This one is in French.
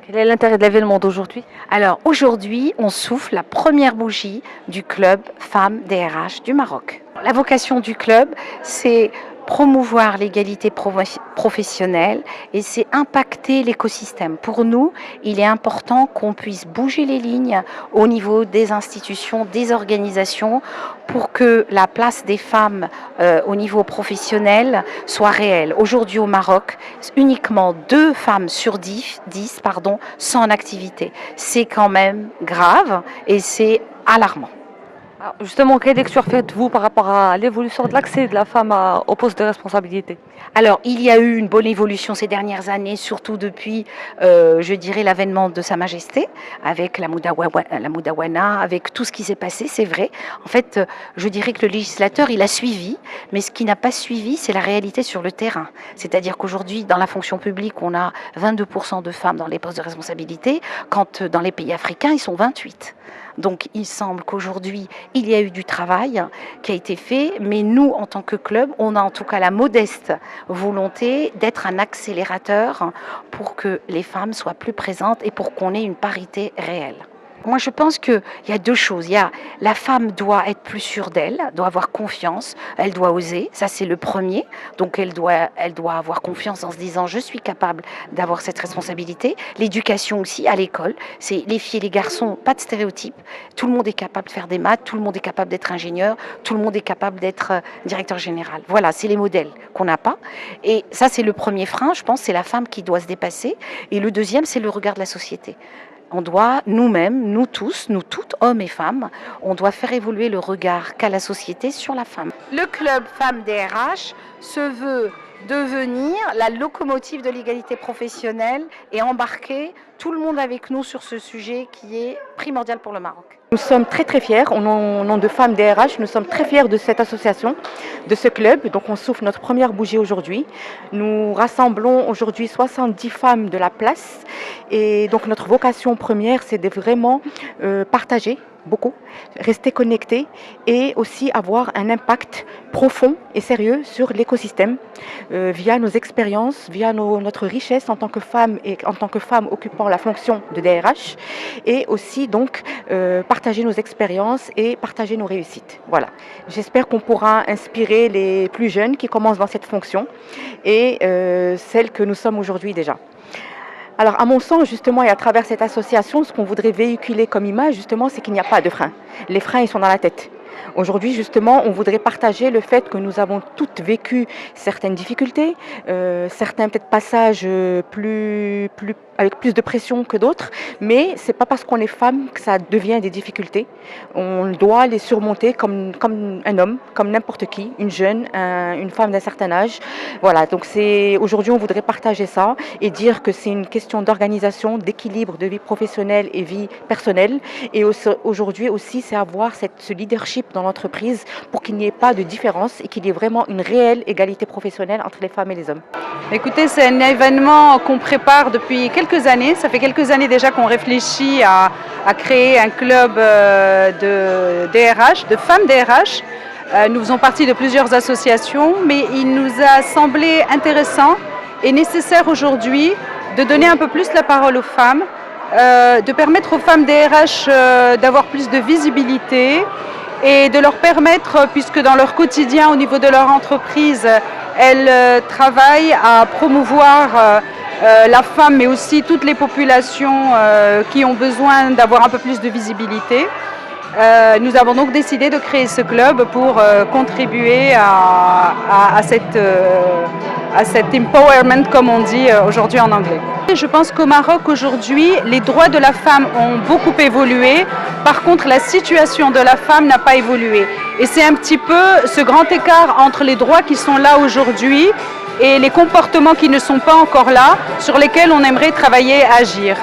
Quel est l'intérêt de l'événement d'aujourd'hui? Alors aujourd'hui, on souffle la première bougie du club Femmes DRH du Maroc. La vocation du club, c'est promouvoir l'égalité professionnelle et c'est impacter l'écosystème. Pour nous, il est important qu'on puisse bouger les lignes au niveau des institutions, des organisations, pour que la place des femmes au niveau professionnel soit réelle. Aujourd'hui au Maroc, uniquement 2 femmes sur 10 sont en activité. C'est quand même grave et c'est alarmant. Alors, justement, quelle lecture faites-vous par rapport à l'évolution de l'accès de la femme au poste de responsabilité? Alors, il y a eu une bonne évolution ces dernières années, surtout depuis, je dirais, l'avènement de Sa Majesté, avec la Moudawana, avec tout ce qui s'est passé, c'est vrai. En fait, je dirais que le législateur, il a suivi, mais ce qui n'a pas suivi, c'est la réalité sur le terrain. C'est-à-dire qu'aujourd'hui, dans la fonction publique, on a 22% de femmes dans les postes de responsabilité, quand dans les pays africains, ils sont 28%. Donc il semble qu'aujourd'hui, il y a eu du travail qui a été fait, mais nous, en tant que club, on a en tout cas la modeste volonté d'être un accélérateur pour que les femmes soient plus présentes et pour qu'on ait une parité réelle. Moi, je pense qu'il y a 2 choses. La femme doit être plus sûre d'elle, doit avoir confiance, elle doit oser. Ça, c'est le premier. Donc, elle doit avoir confiance en se disant « je suis capable d'avoir cette responsabilité ». L'éducation aussi, à l'école, c'est les filles et les garçons, pas de stéréotypes. Tout le monde est capable de faire des maths, tout le monde est capable d'être ingénieur, tout le monde est capable d'être directeur général. Voilà, c'est les modèles qu'on n'a pas. Et ça, c'est le premier frein, je pense, c'est la femme qui doit se dépasser. Et le deuxième, c'est le regard de la société. On doit nous-mêmes, nous tous, nous toutes, hommes et femmes, on doit faire évoluer le regard qu'a la société sur la femme. Le club Femmes DRH se veut devenir la locomotive de l'égalité professionnelle et embarquer tout le monde avec nous sur ce sujet qui est primordial pour le Maroc. Nous sommes très fiers, au nom de Femmes DRH, nous sommes très fiers de cette association, de ce club. Donc on souffle notre première bougie aujourd'hui. Nous rassemblons aujourd'hui 70 femmes de la place. Et donc notre vocation première, c'est de vraiment partager beaucoup, rester connectés et aussi avoir un impact profond et sérieux sur l'écosystème via nos expériences, via notre richesse en tant que femmes et en tant que femmes occupant la fonction de DRH et aussi donc partager nos expériences et partager nos réussites. Voilà. J'espère qu'on pourra inspirer les plus jeunes qui commencent dans cette fonction et celles que nous sommes aujourd'hui déjà. Alors, à mon sens, justement, et à travers cette association, ce qu'on voudrait véhiculer comme image, justement, c'est qu'il n'y a pas de frein. Les freins, ils sont dans la tête. Aujourd'hui, justement, on voudrait partager le fait que nous avons toutes vécu certaines difficultés, certains peut-être passages avec plus de pression que d'autres, mais c'est pas parce qu'on est femme que ça devient des difficultés. On doit les surmonter comme un homme, comme n'importe qui, une jeune, une femme d'un certain âge. Voilà, donc aujourd'hui on voudrait partager ça et dire que c'est une question d'organisation, d'équilibre de vie professionnelle et vie personnelle. Et aujourd'hui aussi, c'est avoir ce leadership dans l'entreprise pour qu'il n'y ait pas de différence et qu'il y ait vraiment une réelle égalité professionnelle entre les femmes et les hommes. Écoutez, c'est un événement qu'on prépare depuis quelques années. Ça fait quelques années déjà qu'on réfléchit à créer un club de DRH, de femmes DRH. Nous faisons partie de plusieurs associations, mais il nous a semblé intéressant et nécessaire aujourd'hui de donner un peu plus la parole aux femmes, de permettre aux femmes DRH d'avoir plus de visibilité et de leur permettre, puisque dans leur quotidien, au niveau de leur entreprise, elles travaillent à promouvoir la femme, mais aussi toutes les populations qui ont besoin d'avoir un peu plus de visibilité. Nous avons donc décidé de créer ce club pour contribuer à cet empowerment, comme on dit aujourd'hui en anglais. Je pense qu'au Maroc aujourd'hui, les droits de la femme ont beaucoup évolué. Par contre, la situation de la femme n'a pas évolué. Et c'est un petit peu ce grand écart entre les droits qui sont là aujourd'hui et les comportements qui ne sont pas encore là, sur lesquels on aimerait travailler et agir.